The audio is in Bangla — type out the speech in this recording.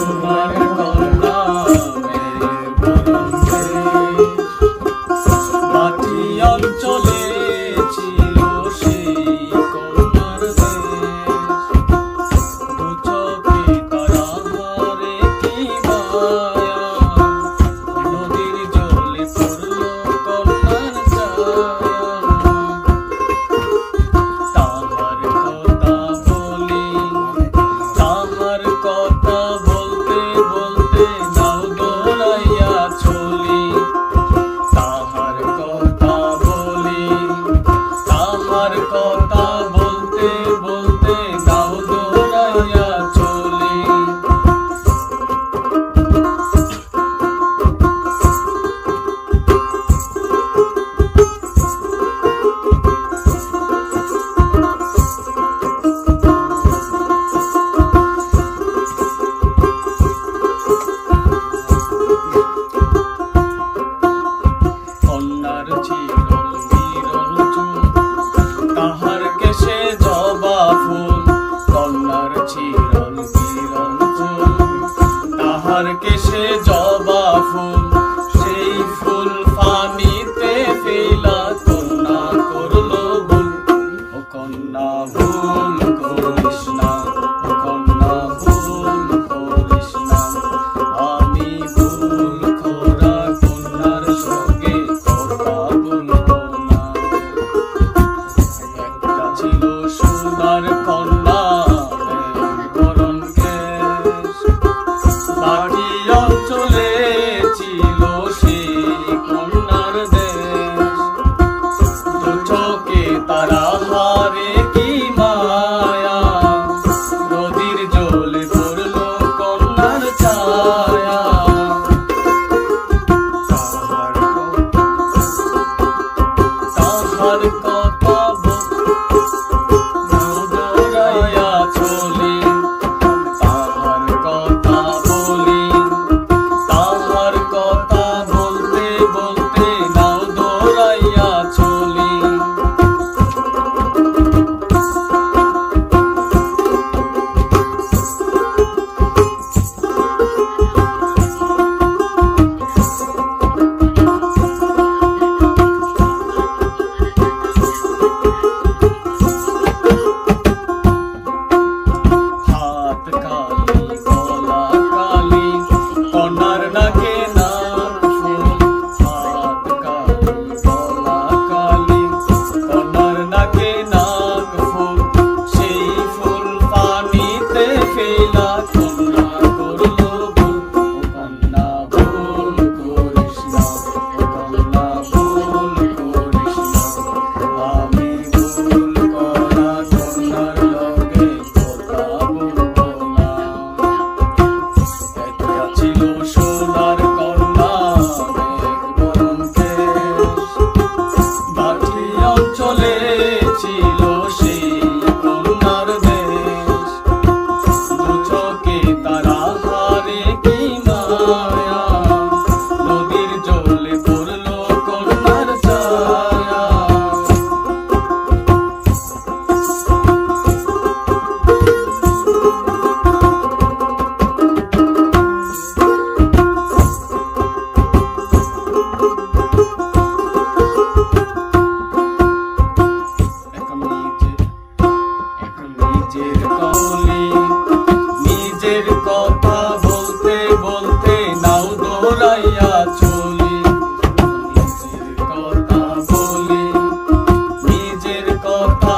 সোনার কন্যা মাটি অঞ্চলে ছিল সেই কন্যার দেশ। দু চোখে তারা হারে কি মায়া, নদীর জলে পড়ল কন্যার ছায়া। তাহার কথা বলি, তাহার কথা বলতে বলতে নাও দৌড়াইয়া চলি। তাহার কথা বলি, তাহার কথা বলতে বলতে নাও দৌড়াইয়া চলি। কন্যার চিরল বিরল চুল, তাহার কেশে জবা ফুল। কন্যার চিরল বিরল চুল, তাহার কেশে জবা ফুল। সেই ফুল পানিতে ফেলা কন্যা করল ভুল। ও কন্যা ভুল করিস না, ও কন্যা ভুল করিস না। আমি ভুল করা কন্যার সঙ্গে কথা বলবো না। একটা ছিল সোনার কন্যা বরণ কেশ, মাটি অঞ্চলে ছিল সেই কন্যার দেশ। দু চোখে তারা হারে কি মায়া, নদীর জলে পড়ল কন্যার ছায়া। তাহার কথা দৌড়াইয়া চলি। তাহার কথা বলি, তাহার কথা বলতে বলতে নাও দৌড়াইয়া চলি। হাত কালি গলা কালি, কন্যার নাকে নাক ফুল। হাত কালি গলা কালি, কন্যার নাকে নাক ফুল। সেই ফুল পানিতে ফেলা কন্যা করল ভুল। ও কন্যা ভুল করিস না, ও কন্যা ভুল করিস না। আমি ভুল করা কন্যার লগে কথা বলবো না। একটা ছিল সোনার কন্যা বরণ কেশ, মাটি অঞ্চলে ছিল সেই কন্যার দেশ। দু চোখে তারা হারে কি মায়া, নদীর জলে পড়ল কন্যার ছায়া। এখন নিজের কলি, নিজের কথা বলতে বলতে নাও দৌড়াইয়া চলি। নিজের কথা বলি, নিজের কথা